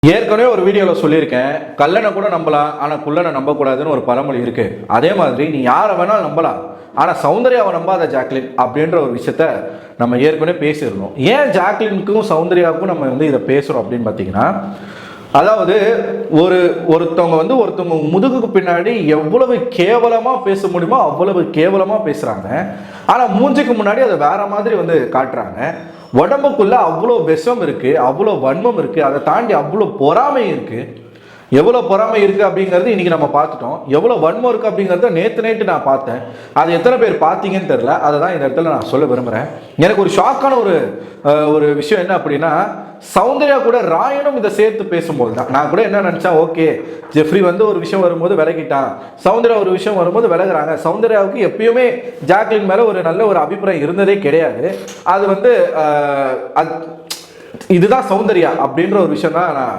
ஏற்கனவே ஒரு வீடியோவில் சொல்லியிருக்கேன், கல்லனை கூட நம்பலாம் ஆனால் குள்ளனை நம்பக்கூடாதுன்னு ஒரு பழமொழி இருக்கு. அதே மாதிரி நீ யாரை வேணாலும் நம்பலாம் ஆனால் சௌந்தர்யாவை நம்பாத ஜாக்லின் அப்படின்ற ஒரு விஷயத்த நம்ம ஏற்கனவே பேசியிருந்தோம். ஏன் ஜாக்லினுக்கும் சௌந்தர்யாவுக்கும் நம்ம இதை பேசுகிறோம் அப்படின்னு பார்த்தீங்கன்னா, அதாவது ஒருத்தவங்க முதுகுக்கு பின்னாடி எவ்வளவு கேவலமாக பேச முடியுமோ அவ்வளவு கேவலமாக பேசுகிறாங்க. ஆனால் மூஞ்சிக்கு முன்னாடி அதை வேற மாதிரி காட்டுறாங்க. உடம்புக்குள்ள அவ்வளோ விஷம் இருக்கு, அவ்வளோ வன்மம் இருக்கு, அதை தாண்டி அவ்வளோ பொறாமை இருக்கு. எவ்வளோ பொறாமை இருக்கு அப்படிங்கிறது இன்னைக்கு நம்ம பார்த்துட்டோம். எவ்வளோ வன்மம் இருக்கு அப்படிங்கிறத நேற்று நான் பார்த்தேன். அது எத்தனை பேர் பார்த்தீங்கன்னு தெரியல. அதை தான் இந்த இடத்துல நான் சொல்ல விரும்புகிறேன். எனக்கு ஒரு ஷாக்கான ஒரு விஷயம் என்ன அப்படின்னா, சௌந்தர்யா கூட ராயனும் இதை சேர்த்து பேசும்போது தான் நான் கூட என்ன நினச்சேன், ஓகே ஜெஃப்ரி ஒரு விஷயம் வரும்போது விலகிட்டான், சௌந்தர்யா ஒரு விஷயம் வரும்போது விலகுறாங்க. சௌந்தர்யாவுக்கு எப்பயுமே ஜாக்லின் மேலே ஒரு நல்ல ஒரு அபிப்பிராயம் இருந்ததே கிடையாது. அது இதுதான் சௌந்தர்யா அப்படின்ற ஒரு விஷயம் தான் நான்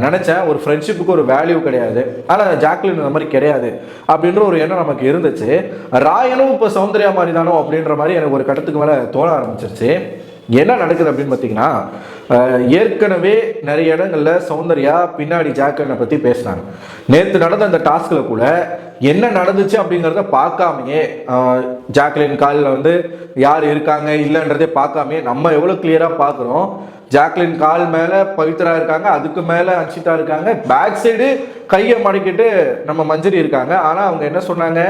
நினச்சேன். ஒரு ஃப்ரெண்ட்ஷிப்புக்கு ஒரு வேல்யூ கிடையாது, ஆனால் ஜாக்லின் இந்த மாதிரி கிடையாது அப்படின்ற ஒரு எண்ணம் நமக்கு இருந்துச்சு. ராயனும் இப்போ சௌந்தர்யா மாதிரி தானோ அப்படின்ற மாதிரி எனக்கு ஒரு கட்டத்துக்கு மேலே தோண ஆரம்பிச்சிருச்சு. என்ன நடக்குது அப்படின்னு பார்த்தீங்கன்னா, ஏற்கனவே நிறைய இடங்களில் சௌந்தர்யா பின்னாடி ஜாக்லினை பற்றி பேசுனாங்க. நேற்று நடந்த அந்த டாஸ்கில் கூட என்ன நடந்துச்சு அப்படிங்கிறத பார்க்காமையே, ஜாக்லின் காலில் யார் இருக்காங்க இல்லைன்றதே பார்க்காமையே நம்ம எவ்வளோ கிளியராக பார்க்குறோம். ஜாக்லின் கால் மேலே பவித்ரா இருக்காங்க, அதுக்கு மேலே அன்ஷிதா இருக்காங்க, பேக் சைடு கையை மடக்கிட்டு நம்ம மஞ்சரி இருக்காங்க. ஆனால் அவங்க என்ன சொன்னாங்க,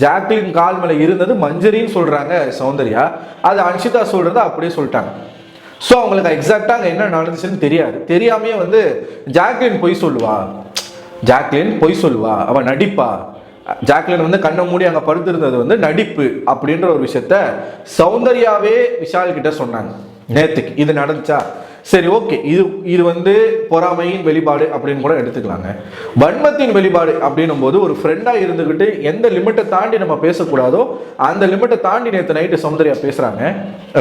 ஜாக்லின் கால் மேலே இருந்தது மஞ்சரின்னு சொல்கிறாங்க சௌந்தர்யா, அது அன்ஷிதா சொல்கிறத அப்படியே சொல்லிட்டாங்க. ஸோ அவங்களுக்கு எக்ஸாக்டாக அங்கே என்ன நடந்துச்சுன்னு தெரியாது. தெரியாமையே ஜாக்லின் பொய் சொல்லுவா, அவன் நடிப்பா, ஜாக்லின் கண்ணை மூடி அங்கே படுத்திருந்தது நடிப்பு அப்படின்ற ஒரு விஷயத்த சௌந்தர்யாவே விஷால் கிட்ட சொன்னாங்க நேற்றுக்கு. இது நடந்துச்சா, சரி ஓகே, இது பொறாமையின் வெளிப்பாடு அப்படின்னு கூட எடுத்துக்கலாங்க. வன்மத்தின் வெளிப்பாடு அப்படின்னும் போது ஒரு ஃப்ரெண்டாக இருந்துக்கிட்டு எந்த லிமிட்டை தாண்டி நம்ம பேசக்கூடாதோ அந்த லிமிட்டை தாண்டி நேற்று நைட்டு சௌந்தர்யா பேசுகிறாங்க.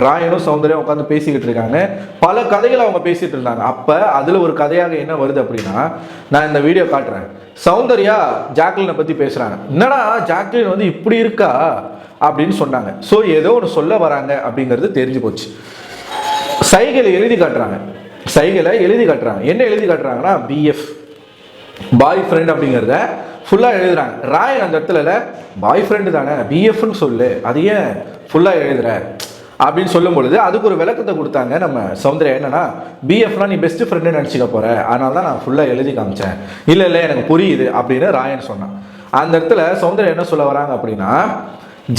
ராயனும் சௌந்தர்யா உட்காந்து பேசிக்கிட்டு இருக்காங்க. பல கதைகளை அவங்க பேசிட்டு இருந்தாங்க. அப்போ அதில் ஒரு கதையாக என்ன வருது அப்படின்னா, நான் இந்த வீடியோ காட்டுறேன். சௌந்தர்யா ஜாக்லினை பற்றி பேசுகிறாங்க. என்னடா ஜாக்லின் இப்படி இருக்கா அப்படின்னு சொன்னாங்க. ஸோ ஏதோ ஒன்று சொல்ல வராங்க அப்படிங்கிறது தெரிஞ்சு போச்சு. சைகளை எழுதி காட்டுறாங்க. என்ன எழுதி காட்டுறாங்கன்னா, பிஎஃப் பாய் ஃப்ரெண்ட் அப்படிங்கிறத ஃபுல்லாக எழுதுறாங்க. ராயன் அந்த இடத்துல பாய் ஃப்ரெண்டு தானே, பிஎஃப்னு சொல்லு, அது ஏன் ஃபுல்லாக எழுதுற அப்படின்னு சொல்லும் பொழுது அதுக்கு ஒரு விளக்கத்தை கொடுத்தாங்க நம்ம சௌந்தர்யா. என்னன்னா, பிஎஃப்னா நீ பெஸ்ட் ஃப்ரெண்டுன்னு நினச்சிக்க போற, அதனால தான் நான் ஃபுல்லாக எழுதி காமிச்சேன். இல்லை எனக்கு புரியுது அப்படின்னு ராயன் சொன்னான். அந்த இடத்துல சௌந்தர்யா என்ன சொல்ல வராங்க அப்படின்னா,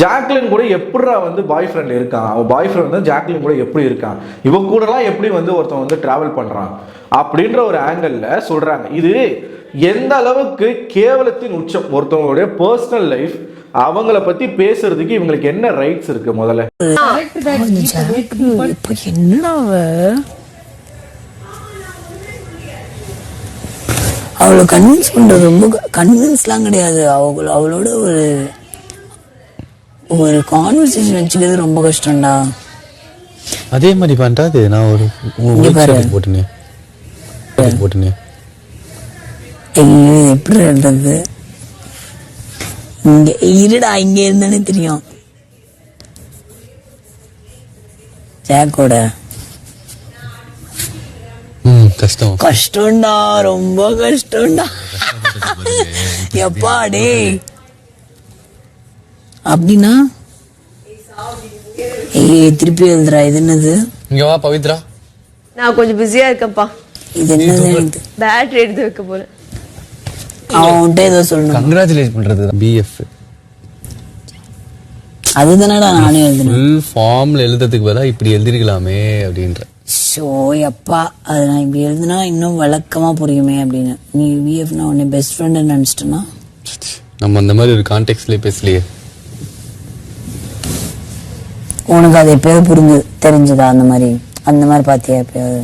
ஜாக்லின் கூட எப்படா பாய் ஃப்ரெண்ட் இருக்கான், அவன் பாய் ஃப்ரெண்ட் ஜாக்லின் கூட எப்படி இருக்கான், இவ கூடலாம் எப்படி ஒருத்தன் டிராவல் பண்ணுறான் அப்படின்ற ஒரு ஆங்கிளில் சொல்கிறாங்க. இது எந்த அளவுக்கு கேவலத்தின் உச்சம். ஒருத்தவங்களுடைய பர்சனல் லைஃப், அவங்கள பற்றி பேசுறதுக்கு இவங்களுக்கு என்ன ரைட்ஸ் இருக்கு? முதல்ல அவளை கன்வின்ஸ் பண்றது ரொம்ப கன்வின்ஸ்லாம் கிடையாது. அவளோட ஒரு கான்வர்சேஷன் வச்சுக்கிறது ரொம்ப கஷ்டம்டா. அதே மாதிரி பண்றாது. நான் ஒரு போட்டுனே எப்படி இருந்தது, இங்க இருடா, இங்க இருந்தானே தெரியும். ஜாக்கோட கஷ்டம்டா, ரொம்ப கஷ்டம்டா. எப்பா டே அப்படின்னா திருப்பி எழுதுறா. இது என்னது? இங்க வா பவித்ரா. நான் கொஞ்சம் பிஸியா இருக்கேன்ப்பா. இது என்னது? பேட்டரி எடுத்து வைக்க போறேன். அவன்கிட்ட ஏதோ சொல்லணும். கங்க்ராச்சுலேட் பண்றது பிஎஃப். அதுதானடா நானே எழுதுனேன். ஃபுல் ஃபார்ம்ல எழுதுறதுக்கு பதிலா இப்படி எழுதிருக்கலாமே அப்படின்ற. ஷோ அப்பா, அது நான் இப்படி எழுதுனா இன்னும் விளக்கமா புரியுமே அப்படின்னு. நீ பிஎஃப்னா உன்னை பெஸ்ட் ஃப்ரெண்ட் நினைச்சிட்டனா? நம்ம அந்த மாதிரி ஒரு கான்டெக்ட்லயே பேசலையே. உனக்கு அது எப்பயாவது தெரிஞ்சதா? அந்த மாதிரி பாத்தியா எப்பயாவது?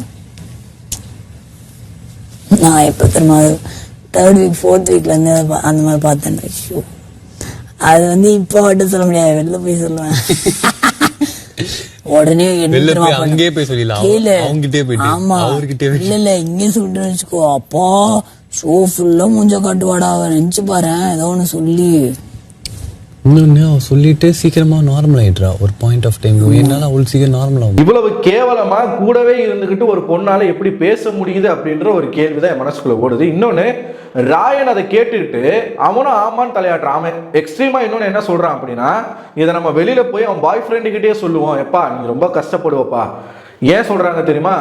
நான் எப்ப தெரியுமா, 3rd week 4th weekல இருந்து அந்த மாதிரி பார்த்தேன். அது இப்போ மட்டும் சொல்ல முடியாது, வெளில போய் சொல்லுவேன். உடனே அங்கே போய் சொல்லலாம். ஆமா இல்ல இங்கே சொல்லிட்டு வச்சுக்கோ, அப்பா ஷோ ஃபுல்லா மூஞ்ச காட்டுவாடா. அவன் நினைச்சு பாரு, ஏதோ ஒண்ணு சொல்லி இன்னொன்னு அவ சொல்லிட்டு சீக்கிரமா நார்மல் ஆயிடுறா ஒரு பாயிண்ட் ஆஃப் டைம். என்னால அவ்வளவு சீக்கிரம் நார்மல் ஆகும். இவ்வளவு கேவலமா கூடவே இருந்துகிட்டு ஒரு பொண்ணால எப்படி பேச முடியுது அப்படின்ற ஒரு கேள்விதான் என் மனசுக்குள்ள ஓடுது. இன்னொன்னு ராயன் அதை கேட்டுட்டு அவனும் ஆமான்னு தலையாடுறான். அவன் எக்ஸ்ட்ரீமா இன்னொன்னு என்ன சொல்றான் அப்படின்னா, இதை நம்ம வெளியில போய் அவன் பாய் ஃப்ரெண்டுகிட்டே சொல்லுவோம், எப்பா நீ ரொம்ப கஷ்டப்படுவப்பா. ஏன் சொல்றாங்க தெரியுமா?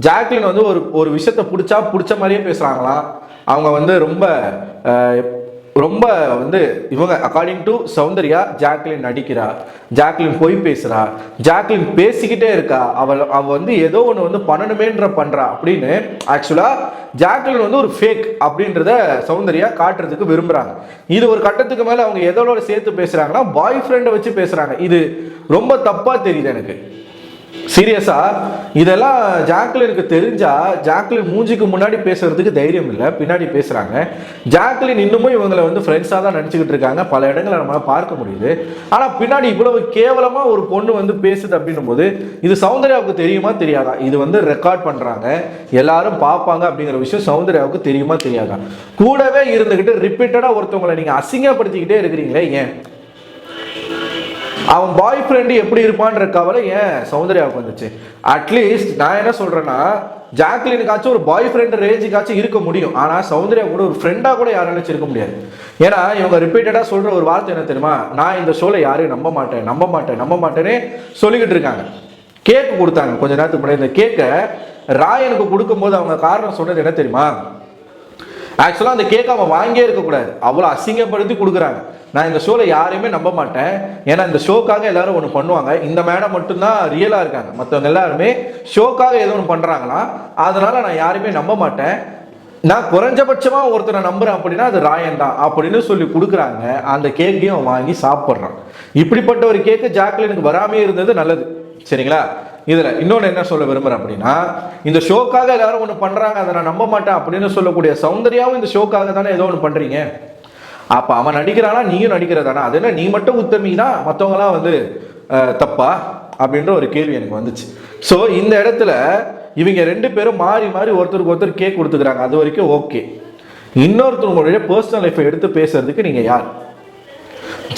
ஜாக்லின் வந்து ஒரு விஷயத்த பிடிச்ச மாதிரியே பேசுறாங்களாம். அவங்க வந்து ரொம்ப ரொம்ப வந்து இவங்க அக்கார்டிங் டு சௌந்தர்யா ஜாக்லின் நடிக்கிறா, ஜாக்லின் பொய் பேசுறா, ஜாக்லின் பேசிக்கிட்டே இருக்கா, அவ வந்து ஏதோ ஒன்று வந்து பண்ணணுமேன்ற பண்றா அப்படின்னு ஆக்சுவலா ஜாக்லின் வந்து ஒரு ஃபேக் அப்படின்றத சௌந்தர்யா காட்டுறதுக்கு விரும்புறாங்க. இது ஒரு கட்டத்துக்கு மேல அவங்க எதோட சேர்த்து பேசுறாங்கன்னா பாய் ஃப்ரெண்டை வச்சு பேசுறாங்க. இது ரொம்ப தப்பா தெரியுது எனக்கு சீரியஸா. இதெல்லாம் ஜாக்லினுக்கு தெரிஞ்சா ஜாக்லின் மூஞ்சிக்கு முன்னாடி பேசுறதுக்கு தைரியம் இல்லை, பின்னாடி பேசுறாங்க. ஜாக்லின் இன்னமும் இவங்களை வந்து ஃப்ரெண்ட்ஸா தான் நினைச்சுக்கிட்டு இருக்காங்க, பல இடங்களை நம்மளால பார்க்க முடியுது. ஆனா பின்னாடி இவ்வளவு கேவலமா ஒரு பொண்ணு வந்து பேசுது அப்படின்னும் போது இது சௌந்தர்யாவுக்கு தெரியுமா தெரியாதா? இது வந்து ரெக்கார்ட் பண்றாங்க, எல்லாரும் பார்ப்பாங்க அப்படிங்கிற விஷயம் சௌந்தர்யாவுக்கு தெரியுமா தெரியாதா? கூடவே இருந்துகிட்டு ரிப்பீட்டடா ஒருத்தவங்களை நீங்க அசிங்கப்படுத்திக்கிட்டே இருக்கிறீங்களே ஏன்? அவன் பாய் ஃப்ரெண்டு எப்படி இருப்பான்ற கவலை ஏன் சௌந்தர்யாவுக்கு வந்துச்சு? அட்லீஸ்ட் நான் என்ன சொல்றேன்னா, ஜாக்லினுக்காச்சும் ஒரு பாய் ஃப்ரெண்ட் ரேஞ்சுக்காச்சும் இருக்க முடியும். ஆனா சௌந்தர்யா கூட ஒரு ஃப்ரெண்டா கூட யாராலும் இருக்க முடியாது. ஏன்னா இவங்க ரிப்பீட்டடா சொல்ற ஒரு வார்த்தை என்ன தெரியுமா? நான் இந்த ஷோல யாரையும் நம்ப மாட்டேனே சொல்லிக்கிட்டு இருக்காங்க. கேக் கொடுத்தாங்க கொஞ்ச நேரத்துக்கு முன்னாடி. இந்த கேக்கை ராயனுக்கு கொடுக்கும்போது அவங்க காரணம் சொன்னது என்ன தெரியுமா? ஆக்சுவலாக அந்த கேக்கை அவன் வாங்கியே இருக்கக்கூடாது, அவ்வளோ அசிங்கப்படுத்தி கொடுக்குறாங்க. நான் இந்த ஷோவில் யாரையுமே நம்ப மாட்டேன், ஏன்னா இந்த ஷோக்காக எல்லாரும் ஒன்று பண்ணுவாங்க, இந்த மேடம் மட்டும்தான் ரியலாக இருக்காங்க, மற்றவங்க எல்லாருமே ஷோக்காக ஏதோ ஒன்று பண்ணுறாங்களா, அதனால நான் யாரையுமே நம்ப மாட்டேன், நான் குறைஞ்சபட்சமாக ஒருத்தரை நம்புறேன் அப்படின்னா அது ராயன் தான் அப்படின்னு சொல்லி கொடுக்குறாங்க. அந்த கேக்கையும் அவன் வாங்கி சாப்பிட்றான். இப்படிப்பட்ட ஒரு கேக்கு ஜாக்லினுக்கு வராமே இருந்தது நல்லது, சரிங்களா? இதுல இன்னொன்று என்ன சொல்ல விரும்புறேன் அப்படின்னா, இந்த ஷோக்காக எல்லாரும் ஒன்று பண்றாங்க, அதை நான் நம்ப மாட்டேன் அப்படின்னு சொல்லக்கூடிய சௌந்தர்யாவும் இந்த ஷோக்காக தானே ஏதோ ஒன்று பண்றீங்க. அப்ப அவன் நடிக்கிறானா நீயும் நடிக்கிறதானா? அது என்ன நீ மட்டும் உத்தமினா மற்றவங்களாம் வந்து தப்பா அப்படின்ற ஒரு கேள்வி எனக்கு வந்துச்சு. ஸோ இந்த இடத்துல இவங்க ரெண்டு பேரும் மாறி மாறி ஒருத்தருக்கு ஒருத்தர் கேக் கொடுத்துக்கிறாங்க, அது வரைக்கும் ஓகே. இன்னொருத்தவங்களுடைய பர்சனல் லைஃப்பை எடுத்து பேசுறதுக்கு நீங்க யார்?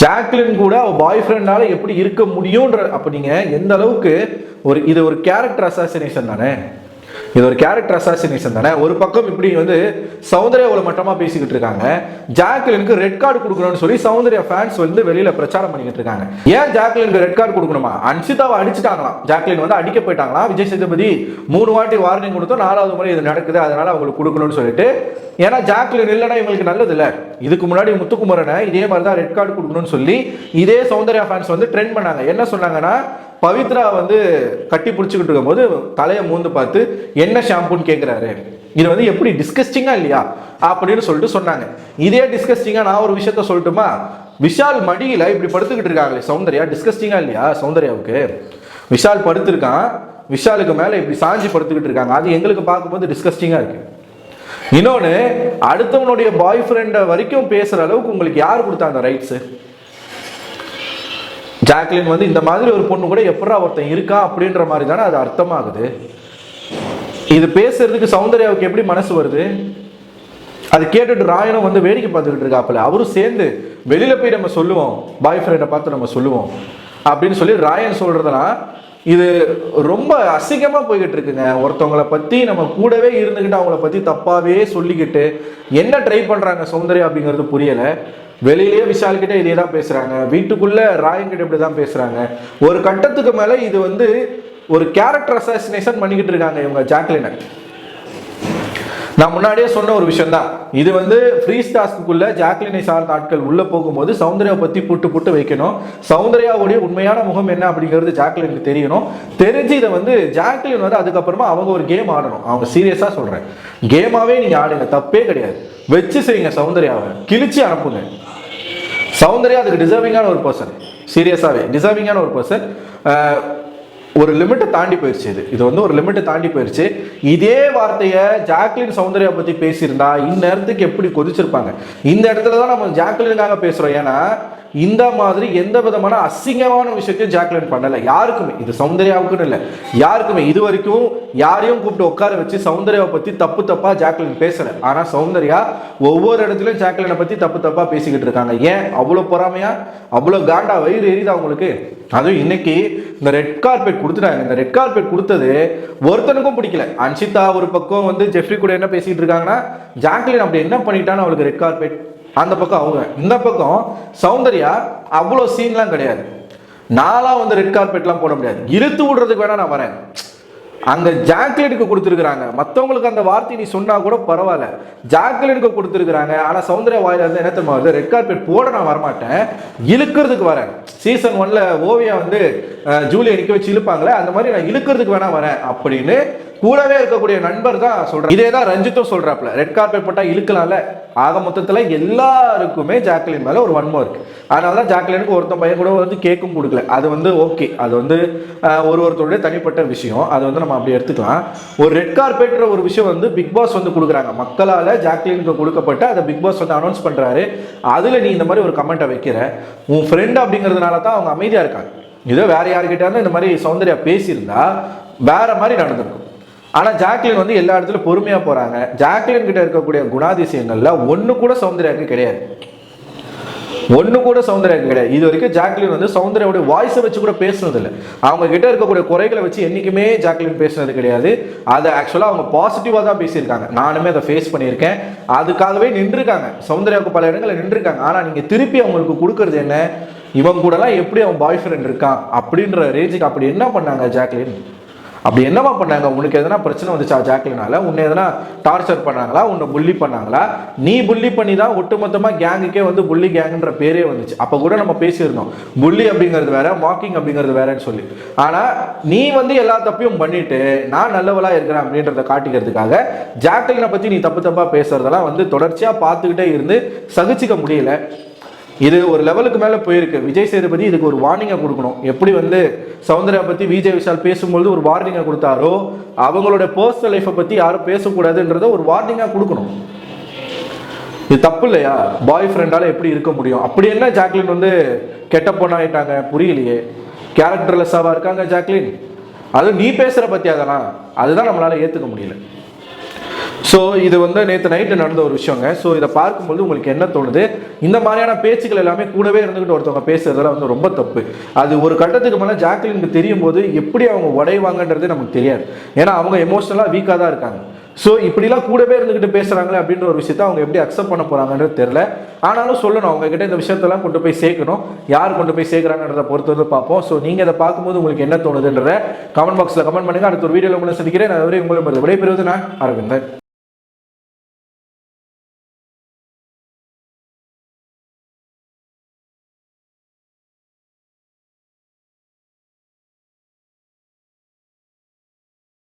ஜாக்லின் கூட அவ பாய் ஃப்ரெண்டால எப்படி இருக்க முடியும்ன்ற அப்ப நீங்க எந்த அளவுக்கு இது ஒரு கேரக்டர் அசாசினேஷன் தானே, இது ஒரு கேரக்டர் அசாசினேஷன் தானே. ஒரு பக்கம் இப்படி வந்து சௌந்தர்யாவோட மட்டமா பேசிக்கிட்டு இருக்காங்க, ஜாக்லினுக்கு ரெட் கார்டு கொடுக்கணும்னு சொல்லி சௌந்தர்யா ஃபேன்ஸ் வந்து வெளியில பிரச்சாரம் பண்ணிக்கிட்டு இருக்காங்க. ஏன் ஜாக்லினுக்கு ரெட் கார்டு கொடுக்கணுமா? அன்சிதாவை அடிச்சுட்டாங்களாம், ஜாக்லின் வந்து அடிக்க போயிட்டாங்களாம், விஜய் சேதுபதி 3 வாட்டி வார்னிங் கொடுத்தோம், 4வது முறை இது நடக்குது, அதனால அவங்களுக்கு கொடுக்கணும்னு சொல்லிட்டு. ஏன்னா ஜாக்லின் இல்லைன்னா இவங்களுக்கு நல்லது இல்லை. இதுக்கு முன்னாடி முத்துக்குமரனை இதே மாதிரி தான் ரெட் கார்டு கொடுக்கணும்னு சொல்லி இதே சௌந்தர்யா ஃபேன்ஸ் வந்து ட்ரெண்ட் பண்ணாங்க. என்ன சொன்னாங்கன்னா, பவித்ரா வந்து கட்டி பிடிச்சிக்கிட்டு இருக்கும் போது தலையை மூந்து பார்த்து என்ன ஷாம்புன்னு கேட்குறாரு, இது வந்து எப்படி டிஸ்கஸ்டிங்கா இல்லையா அப்படின்னு சொல்லிட்டு சொன்னாங்க. இதே டிஸ்கஸ்டிங்கா நான் ஒரு விஷயத்த சொல்லட்டுமா? விஷால் மடியில இப்படி படுத்துக்கிட்டு இருக்காங்களே சௌந்தர்யா, டிஸ்கஸ்டிங்கா இல்லையா சௌந்தர்யாவுக்கு? விஷால் படுத்திருக்கான், விஷாலுக்கு மேல இப்படி சாஞ்சி படுத்துக்கிட்டு இருக்காங்க, அது எங்களுக்கு பார்க்கும்போது டிஸ்கஸ்டிங்கா இருக்கு. இன்னொன்னு, அடுத்தவனுடைய பாய் ஃப்ரெண்டை வரைக்கும் பேசுற அளவுக்கு உங்களுக்கு யார் கொடுத்தாங்க ரைட்ஸ்? ஜாக்லின் வந்து இந்த மாதிரி ஒரு பொண்ணு கூட எப்படா ஒருத்தன் இருக்கா அப்படின்ற மாதிரி தானே அது அர்த்தமாகுது. இது பேசுறதுக்கு சௌந்தர்யாவுக்கு எப்படி மனசு வருது? அது கேட்டுட்டு ராயனும் வந்து வேடிக்கை பார்த்துக்கிட்டு இருக்காப்புல, அவரும் சேர்ந்து வெளியில போய் நம்ம சொல்லுவோம், பாய் ஃப்ரெண்டை பார்த்து நம்ம சொல்லுவோம் அப்படின்னு சொல்லி ராயன் சொல்றதுனா இது ரொம்ப அசிங்கமா போய்கிட்டு இருக்குங்க. ஒருத்தவங்களை பத்தி நம்ம கூடவே இருந்துகிட்டு அவங்கள பத்தி தப்பாவே சொல்லிக்கிட்டு என்ன ட்ரை பண்றாங்க சௌந்தர்யா அப்படிங்கிறது புரியல. வெளியிலேயே விஷால் கிட்ட இதே தான் பேசுறாங்க, வீட்டுக்குள்ள ராயன் கிட்ட இப்படி தான் பேசுறாங்க. ஒரு கட்டத்துக்கு மேல இது வந்து ஒரு கேரக்டர் அசாசினேஷன் பண்ணிக்கிட்டு இருக்காங்க இவங்க ஜாக்லினை. நான் முன்னாடியே சொன்ன ஒரு விஷயம் தான் இது. வந்து ஃப்ரீஸ் டாஸ்க்குள்ள ஜாக்லினை சார்ந்த ஆட்கள் உள்ள போகும்போது சௌந்தர்யா பத்தி புட்டு வைக்கணும். சௌந்தர்யாவுடைய உண்மையான முகம் என்ன அப்படிங்கிறது ஜாக்லினுக்கு தெரியணும். தெரிஞ்சு இதை வந்து ஜாக்லின் வந்து அதுக்கப்புறமா அவங்க ஒரு கேம் ஆடணும். அவங்க சீரியஸா சொல்றேன், கேமாவே நீங்க ஆடுங்க, தப்பே கிடையாது, வச்சு செய்யுங்க, சௌந்தர்யாவை கிழிச்சு அனுப்புங்க. சௌந்தர்யா அதுக்கு டிசர்விங்கான ஒரு பர்சன், சீரியஸாவே டிசர்விங்கான ஒரு பர்சன். ஒரு லிமிட்டை தாண்டி போயிடுச்சு, இது வந்து ஒரு லிமிட்டை தாண்டி போயிடுச்சு. இதே வார்த்தையை ஜாக்லின் சௌந்தர்யா பத்தி பேசியிருந்தா இந்நேரத்துக்கு எப்படி கொதிச்சிருப்பாங்க. இந்த இடத்துல தான் நம்ம ஜாக்லினுக்காக பேசுறோம். ஏன்னா இந்த மாதிரி எந்த விதமான அசிங்கமான விஷயத்தையும் ஜாக்லின் பண்ணலை யாருக்குமே. இது சௌந்தர்யாவுக்குன்னு இல்லை, யாருக்குமே இது வரைக்கும் யாரையும் கூப்பிட்டு உட்கார வச்சு சௌந்தர்யாவை பற்றி தப்பா ஜாக்லின் பேசலை. ஆனால் சௌந்தர்யா ஒவ்வொரு இடத்துலையும் ஜாக்லினை பற்றி தப்பா பேசிக்கிட்டு இருக்காங்க. ஏன் அவ்வளோ பொறாமையா, அவ்வளோ காண்டா, வயிறு எரியுதா அவங்களுக்கு? அதுவும் இன்னைக்கு இந்த ரெட் கார்பெட் கொடுத்துட்டாங்க. இந்த ரெட் கார்பெட் கொடுத்தது ஒருத்தனுக்கும் பிடிக்கல. அன்ஷிதா ஒரு பக்கம் வந்து ஜெஃப்ரி கூட என்ன பேசிட்டு இருக்காங்கன்னா, ஜாக்லின் அப்படி என்ன பண்ணிட்டான்னு அவளுக்கு ரெட் கார்பெட், அந்த பக்கம் அவங்க, இந்த பக்கம் சௌந்தர்யா அவ்வளோ சீன்லாம் கிடையாது. நான்லாம் வந்து ரெட் கார்பெட்லாம் போட முடியாது, இழுத்து விடுறதுக்கு வேணா நான் வரேன். அங்க ஜாக்லினுக்கு கொடுத்துருக்காங்க. மற்றவங்களுக்கு அந்த வார்த்தை நீ சொன்னா கூட பரவாயில்ல, ஜாக்லினுக்கு கொடுத்துருக்காங்க. ஆனா சௌந்தர்யா வாயில இருந்து என்ன தெரியுமா வருது, ரெட் கார்பெட் போட நான் வரமாட்டேன், இழுக்கிறதுக்கு வரேன். சீசன் 1ல ஓவியா வந்து ஜூலியை நிக்க வச்சு இழுப்பாங்களே, அந்த மாதிரி நான் இழுக்கிறதுக்கு வேணா வரேன் அப்படின்னு கூடவே இருக்கக்கூடிய நண்பர் தான் சொல்றாரு. இதே தான் ரஞ்சித்தும் சொல்றாப்ல, ரெட் கார்பெட் போட்டா இழுக்கலாம்ல. ஆக மொத்தத்துல எல்லாருக்குமே ஜாக்லின் மேல ஒரு வன்மம் இருக்கு. அதனாலதான் ஜாக்லினுக்கு ஒருத்தன் பையன் கூட வந்து கேக்கும் கொடுக்கல. அது வந்து ஓகே, அது வந்து ஒருத்தருடைய தனிப்பட்ட விஷயம், அது வந்து நம்ம அப்படி எடுத்துக்கலாம். ஒரு ரெட் கார்பெட்ற ஒரு விஷயம் வந்து பிக் பாஸ் வந்து கொடுக்குறாங்க, மக்களால ஜாக்லினுக்கு கொடுக்கப்பட்ட அதை பிக் பாஸ் வந்து அனௌன்ஸ் பண்றாரு. அதுல நீ இந்த மாதிரி ஒரு கமெண்ட்டை வைக்கிற, உன் ஃப்ரெண்ட் அப்படிங்கிறதுனால தான் அவங்க அமைதியா இருக்காங்க. இதோ வேற யாருக்கிட்ட இந்த மாதிரி சௌந்தர்யா பேசியிருந்தா வேற மாதிரி நடந்திருக்கும். ஆனால் ஜாக்லின் வந்து எல்லா இடத்துலையும் பொறுமையாக போகிறாங்க. ஜாக்லின் கிட்ட இருக்கக்கூடிய குணாதிசயங்கள்ல ஒன்று கூட சௌந்தர்யாவுக்கு கிடையாது, ஒன்று கூட சௌந்தர்யாவுக்கு கிடையாது. இது வரைக்கும் ஜாக்லின் வந்து சௌந்தர்யாவுடைய வாய்ஸை வச்சு கூட பேசுனது இல்லை. அவங்க கிட்ட இருக்கக்கூடிய குறைகளை வச்சு என்றைக்குமே ஜாக்லின் பேசுனது கிடையாது. அதை ஆக்சுவலாக அவங்க பாசிட்டிவாக தான் பேசியிருக்காங்க. நானுமே அதை ஃபேஸ் பண்ணியிருக்கேன். அதுக்காகவே நின்றுருக்காங்க, சௌந்தர்யாவுக்கு பல இடங்களில் நின்றுருக்காங்க. ஆனால் நீங்கள் திருப்பி அவங்களுக்கு கொடுக்கறது என்ன, இவங்க கூடலாம் எப்படி அவன் பாய் ஃப்ரெண்ட் இருக்கான் அப்படின்ற ரேஞ்சுக்கு அப்படி என்ன பண்ணாங்க ஜாக்லின்? அப்படி என்னவா பண்ணாங்க? உனக்கு எதனா பிரச்சனை வந்துச்சா ஜாக்லினால? உன்னை எதனா டார்ச்சர் பண்ணாங்களா? உன்னை புள்ளி பண்ணாங்களா? நீ புள்ளி பண்ணி தான் ஒட்டுமொத்தமாக கேங்குக்கே வந்து புள்ளி கேங்குன்ற பேரே வந்துச்சு. அப்போ கூட நம்ம பேசியிருந்தோம், புள்ளி அப்படிங்கிறது வேற, மாக்கிங் அப்படிங்கிறது வேறன்னு சொல்லி. ஆனால் நீ வந்து எல்லா தப்பையும் பண்ணிட்டு நான் நல்லவளா இருக்கிறேன் அப்படின்றத காட்டிக்கிறதுக்காக ஜாக்லினை பற்றி நீ தப்பா பேசுறதெல்லாம் வந்து தொடர்ச்சியாக பார்த்துக்கிட்டே இருந்து சகிச்சிக்க முடியல. இது ஒரு லெவலுக்கு மேலே போயிருக்கு. விஜய் சேதுபதி இதுக்கு ஒரு வார்னிங்கை கொடுக்கணும். எப்படி வந்து சௌந்தர்யா பற்றி விஜய் விஷால் பேசும்பொழுது ஒரு வார்னிங்கை கொடுத்தாரோ, அவங்களோட பர்சனல் லைஃப்பை பற்றி யாரும் பேசக்கூடாதுன்றத ஒரு வார்னிங்காக கொடுக்கணும். இது தப்பு இல்லையா? பாய் ஃப்ரெண்டால எப்படி இருக்க முடியும்? அப்படி என்ன ஜாக்லின் வந்து கெட்ட பொண்ணாயிட்டாங்க புரியலையே. கேரக்டர்லெஸ்ஸாவா இருக்காங்க ஜாக்லின்? அது நீ பேசுகிற பற்றி அதெல்லாம், அதுதான் நம்மளால ஏற்றுக்க முடியல. ஸோ இது வந்து நேற்று நைட்டு நடந்த ஒரு விஷயங்க. ஸோ இதை பார்க்கும்போது உங்களுக்கு என்ன தோணுது? இந்த மாதிரியான பேச்சுக்கள் எல்லாமே கூடவே இருந்துக்கிட்டு ஒருத்தவங்க பேசுறதெல்லாம் வந்து ரொம்ப தப்பு. அது ஒரு கட்டத்துக்கு மேலே ஜாக்லினுக்கு தெரியும் போது எப்படி அவங்க உடைவாங்கன்றது நமக்கு தெரியாது. ஏன்னா அவங்க எமோஷனலாக வீக்காக தான் இருக்காங்க. ஸோ இப்படிலாம் கூடவே இருந்துக்கிட்டு பேசுகிறாங்களே அப்படின்ற ஒரு விஷயத்தை அவங்க எப்படி அக்செப்ட் பண்ண போகிறாங்கன்றது தெரியல. ஆனாலும் சொல்லணும், அவங்க கிட்ட இந்த விஷயத்தெல்லாம் கொண்டு போய் சேர்க்கணும். யார் கொண்டு போய் சேர்க்குறாங்கன்றதை பொறுத்து வந்து பார்ப்போம். ஸோ நீங்கள் இதை பார்க்கும்போது உங்களுக்கு என்ன தோணுதுன்றத கமெண்ட் பாக்ஸில் கமெண்ட் பண்ணுங்கள். அடுத்த ஒரு வீடியோவில் உங்களை சந்திக்கிறேன். நான் உங்களை விடைபெறுவது நான் அரவிந்தன்.